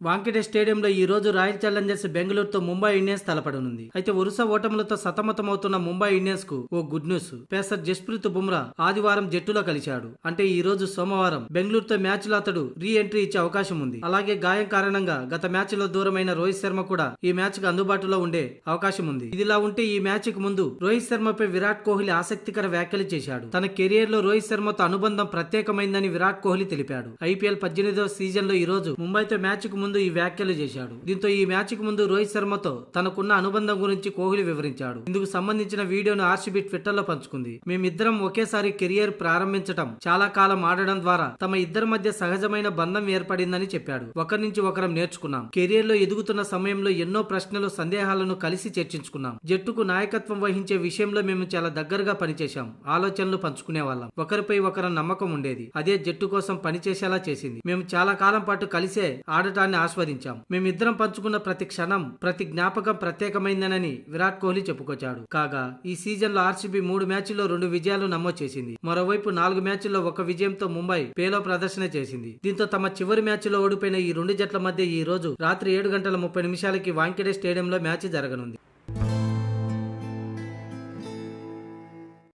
వాంఖేడే స్టేడియంలో ఈ రోజు రాయల్ ఛాలెంజర్స్ బెంగళూరుతో ముంబై ఇండియన్స్ తలపడనుంది. అయితే వరుస ఓటములతో సతమతమవుతున్న ముంబై ఇండియన్స్ కు ఓ good news. Pacer Jasprit Bumrah ఆదివారం జట్టులో కలిశాడు. అంటే ఈ రోజు సోమవారం బెంగళూరుతో మ్యాచ్ లో అతడు రీ ఎంట్రీ ఇచ్చే అవకాశం ఉంది. అలాగే గాయం కారణంగా గత మ్యాచ్ లో దూరమైన రోహిత్ శర్మ కూడా ఈ మ్యాచ్ కు అందుబాటులో ఉండే అవకాశం ఉంది. ఇదిలా ఉంటే ఈ మ్యాచ్ కు ముందు రోహిత్ శర్మపై విరాట్ కోహ్లీ ఆసక్తికర వ్యాఖ్యలు చేశాడు. తన కెరియర్ లో రోహిత్ శర్మతో అనుబంధం ప్రత్యేకమైందని విరాట్ కోహ్లీ తెలిపాడు. ఐపీఎల్ 18వ సీజన్ లో ఈ రోజు ముంబైతో మ్యాచ్ కు ముందు ఈ వ్యాఖ్యలు చేశాడు. దీంతో ఈ మ్యాచ్ కు ముందు రోహిత్ శర్మతో తనకున్న అనుబంధం గురించి కోహ్లీ వివరించాడు. ఇందుకు సంబంధించిన వీడియోను ఆర్సీబీ ట్విట్టర్ లో పంచుకుంది. మేమిద్దరం ఒకేసారి కెరియర్ ప్రారంభించటం, చాలా కాలం ఆడడం ద్వారా తమ ఇద్దరి మధ్య సహజమైన బంధం ఏర్పడిందని చెప్పాడు. ఒకరి నుంచి ఒకరం నేర్చుకున్నాం. కెరియర్ లో ఎదుగుతున్న సమయంలో ఎన్నో ప్రశ్నలు, సందేహాలను కలిసి చర్చించుకున్నాం. జట్టుకు నాయకత్వం వహించే విషయంలో మేము చాలా దగ్గరగా పనిచేశాం. ఆలోచనలు పంచుకునే వాళ్ళం. ఒకరిపై ఒకరం నమ్మకం ఉండేది. అదే జట్టు కోసం పనిచేసేలా చేసింది. మేము చాలా కాలం పాటు కలిసే ఆడటాన్ని ఆస్వాదించాం. మేమిద్దరం పంచుకున్న ప్రతి క్షణం, ప్రతి జ్ఞాపకం ప్రత్యేకమైందనని విరాట్ కోహ్లీ చెప్పుకొచ్చాడు. కాగా ఈ సీజన్ లో ఆర్సీబీ 3 మ్యాచ్ల్లో 2 విజయాలు నమోదు చేసింది. మరోవైపు 4 మ్యాచ్ల్లో 1 విజయంతో ముంబై పేలో ప్రదర్శన చేసింది. దీంతో తమ చివరి మ్యాచ్ లో ఓడిపోయిన ఈ 2 జట్ల మధ్య ఈ రోజు రాత్రి 7 గంటల 30 నిమిషాలకి వాంఖేడే స్టేడియంలో మ్యాచ్ జరగనుంది.